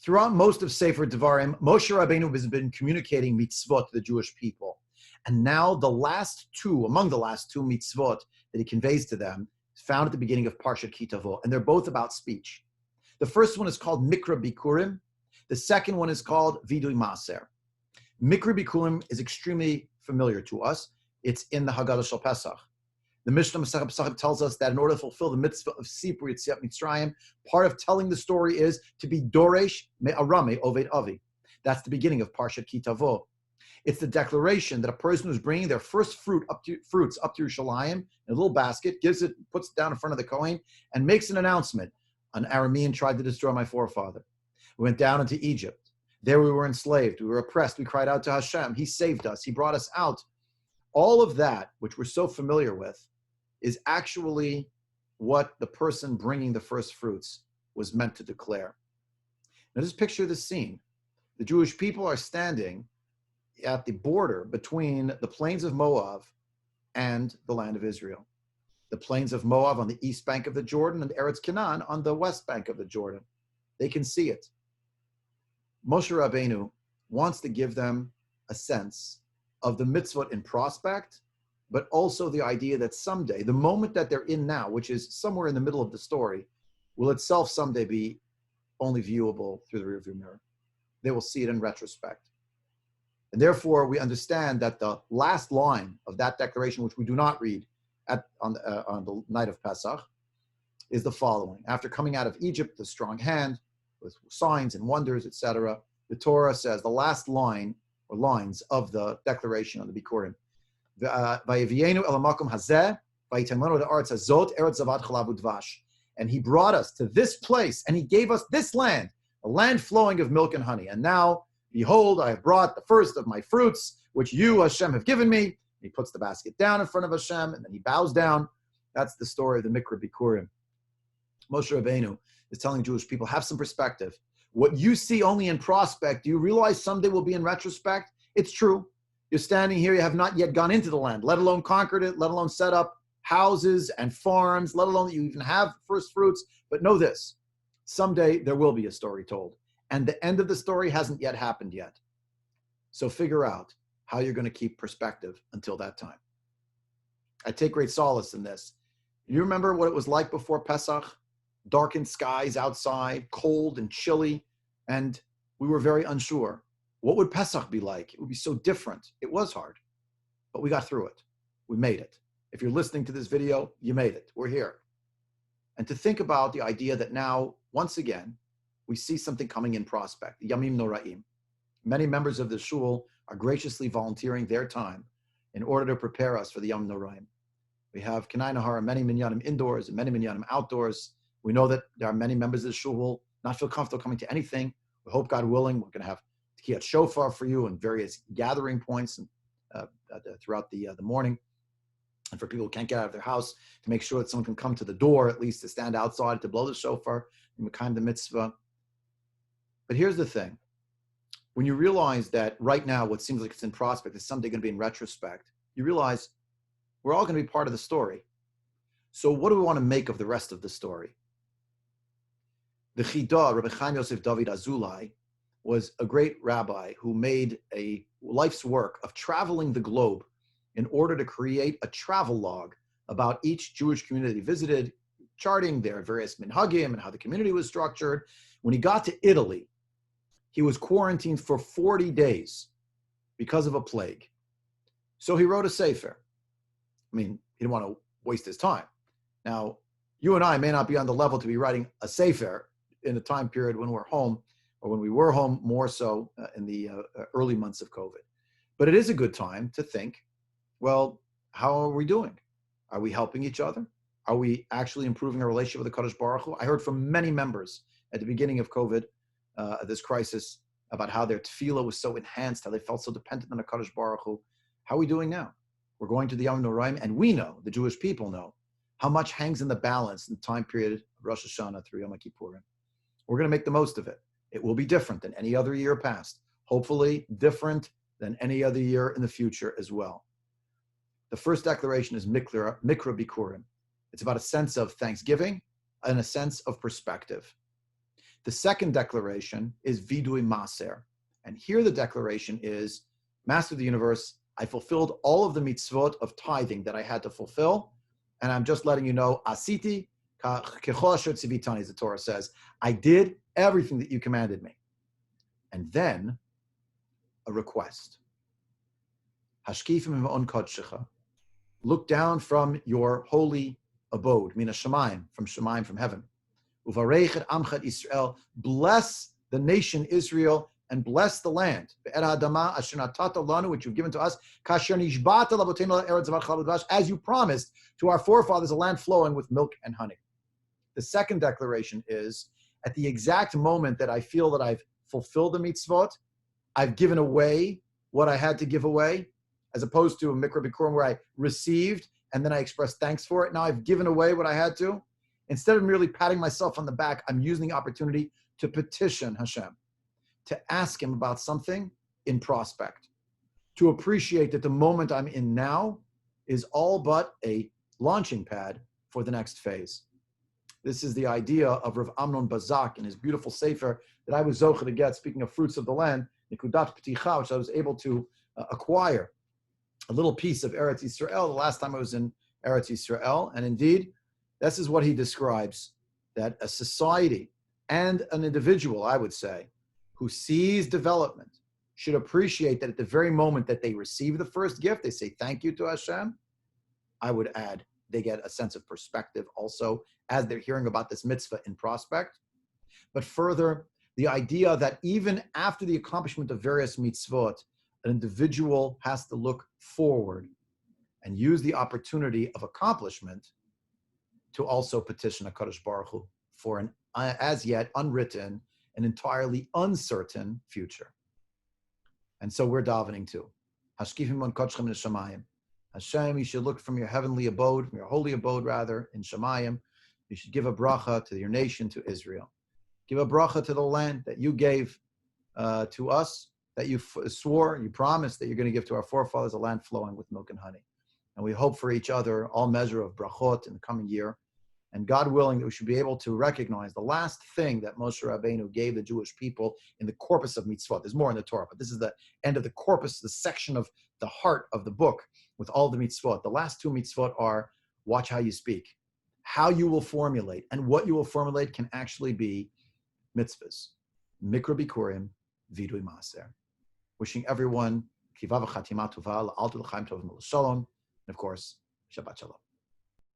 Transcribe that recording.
Throughout most of Sefer Devarim, Moshe Rabbeinu has been communicating mitzvot to the Jewish people. And now among the last two mitzvot that he conveys to them is found at the beginning of Parshat Tavo, and they're both about speech. The first one is called Mikra Bikurim. The second one is called Vidui Maser. Mikra Bikurim is extremely familiar to us. It's in the Haggadah Shel Pesach. The Mishnah Masechet Pesachim tells us that in order to fulfill the mitzvah of Sipur Yetziat Mitzrayim, part of telling the story is to be Doresh Me'arame Oved Avi. That's the beginning of Parshat Tavo. It's the declaration that a person who's bringing their first fruits up to Yerushalayim in a little basket, puts it down in front of the Kohen, and makes an announcement. An Aramean tried to destroy my forefather. We went down into Egypt. There we were enslaved. We were oppressed. We cried out to Hashem. He saved us. He brought us out. All of that, which we're so familiar with, is actually what the person bringing the first fruits was meant to declare. Now just picture the scene. The Jewish people are standing at the border between the plains of Moab and the land of Israel. The plains of Moab on the east bank of the Jordan and Eretz Canaan on the west bank of the Jordan. They can see it. Moshe Rabbeinu wants to give them a sense of the mitzvot in prospect, but also the idea that someday, the moment that they're in now, which is somewhere in the middle of the story, will itself someday be only viewable through the rearview mirror. They will see it in retrospect. And therefore, we understand that the last line of that declaration, which we do not read on the night of Pesach, is the following. After coming out of Egypt, the strong hand, with signs and wonders, etc., the Torah says the last line or lines of the declaration on the Bikurim. And he brought us to this place, and he gave us this land, a land flowing of milk and honey. And now, behold, I have brought the first of my fruits, which you, Hashem, have given me. He puts the basket down in front of Hashem, and then he bows down. That's the story of the Mikra Bikurim. Moshe Rabbeinu is telling Jewish people, have some perspective. What you see only in prospect, do you realize someday will be in retrospect? It's true. You're standing here, you have not yet gone into the land, let alone conquered it, let alone set up houses and farms, let alone that you even have first fruits. But know this, someday there will be a story told. And the end of the story hasn't yet happened yet. So figure out how you're going to keep perspective until that time. I take great solace in this. You remember what it was like before Pesach? Darkened skies outside, cold and chilly, and we were very unsure. What would Pesach be like? It would be so different. It was hard, but we got through it. We made it. If you're listening to this video, you made it. We're here. And to think about the idea that now, once again, we see something coming in prospect, the Yamim Noraim. Many members of the shul are graciously volunteering their time in order to prepare us for the Yamim Noraim. We have Kenai Nahara, many minyanim indoors and many minyanim outdoors. We know that there are many members of the shul who will not feel comfortable coming to anything. We hope, God willing, we're going to have Tekiyat Shofar for you and various gathering points throughout the morning. And for people who can't get out of their house, to make sure that someone can come to the door, at least to stand outside, to blow the shofar, and Mekayim the mitzvah. But here's the thing. When you realize that right now what seems like it's in prospect is someday going to be in retrospect, you realize we're all going to be part of the story. So what do we want to make of the rest of the story? The Chidah, Rabbi Chaim Yosef David Azulai, was a great rabbi who made a life's work of traveling the globe in order to create a travel log about each Jewish community he visited, charting their various minhagim and how the community was structured. When he got to Italy, he was quarantined for 40 days because of a plague. So he wrote a sefer. I mean, he didn't want to waste his time. Now, you and I may not be on the level to be writing a sefer in a time period when we're home, or when we were home more so in the early months of COVID. But it is a good time to think, well, how are we doing? Are we helping each other? Are we actually improving our relationship with the Kadosh Baruch Hu? I heard from many members at the beginning of COVID, this crisis, about how their tefillah was so enhanced, how they felt so dependent on the Kadosh Baruch Hu. How are we doing now? We're going to the Yom Noraim, and we know, the Jewish people know, how much hangs in the balance in the time period of Rosh Hashanah through Yom Kippurim. We're going to make the most of it. It will be different than any other year past. Hopefully different than any other year in the future as well. The first declaration is Mikra Bikurim. It's about a sense of thanksgiving and a sense of perspective. The second declaration is vidui maser. And here the declaration is, Master of the universe, I fulfilled all of the mitzvot of tithing that I had to fulfill. And I'm just letting you know, asiti kechol asher tzivitani, as the Torah says. I did everything that you commanded me. And then a request. Hashkifim mim'on kodshecha. Look down from your holy abode, mina shamayim, from heaven. Uvarech et amcha et Israel. Bless the nation Israel and bless the land. Be'er ha'adama asher natata lanu, which you've given to us. Kasher nishbata laboteinu la'eretz zavar chalad v'dvash, as you promised to our forefathers, a land flowing with milk and honey. The second declaration is, at the exact moment that I feel that I've fulfilled the mitzvot, I've given away what I had to give away, as opposed to a mikra bikurim where I received and then I expressed thanks for it. Now I've given away what I had to. Instead of merely patting myself on the back, I'm using the opportunity to petition Hashem, to ask him about something in prospect, to appreciate that the moment I'm in now is all but a launching pad for the next phase. This is the idea of Rav Amnon Bazak in his beautiful sefer that I was zocher to get, speaking of fruits of the land, Nikudat P'ticha, which I was able to acquire a little piece of Eretz Yisrael the last time I was in Eretz Yisrael. And indeed, this is what he describes, that a society and an individual, I would say, who sees development should appreciate that at the very moment that they receive the first gift, they say thank you to Hashem. I would add, they get a sense of perspective also as they're hearing about this mitzvah in prospect. But further, the idea that even after the accomplishment of various mitzvot, an individual has to look forward and use the opportunity of accomplishment to also petition HaKadosh Baruch Hu for an as yet unwritten and entirely uncertain future. And so we're davening too. Hashkifim on kodshchem in Shamayim. Hashem, you should look from your heavenly abode, from your holy abode rather, in Shamayim. You should give a bracha to your nation, to Israel. Give a bracha to the land that you gave to us, that you swore, you promised that you're going to give to our forefathers, a land flowing with milk and honey. And we hope for each other all measure of brachot in the coming year. And God willing, that we should be able to recognize the last thing that Moshe Rabbeinu gave the Jewish people in the corpus of mitzvot. There's more in the Torah, but this is the end of the corpus, the section of the heart of the book with all the mitzvot. The last two mitzvot are, watch how you speak, how you will formulate, and what you will formulate can actually be mitzvahs. Mikra bikurim, vidui maser. Wishing everyone kiva v'chatima tova, l'altu l'chaim tov v'shalom, and of course, Shabbat Shalom.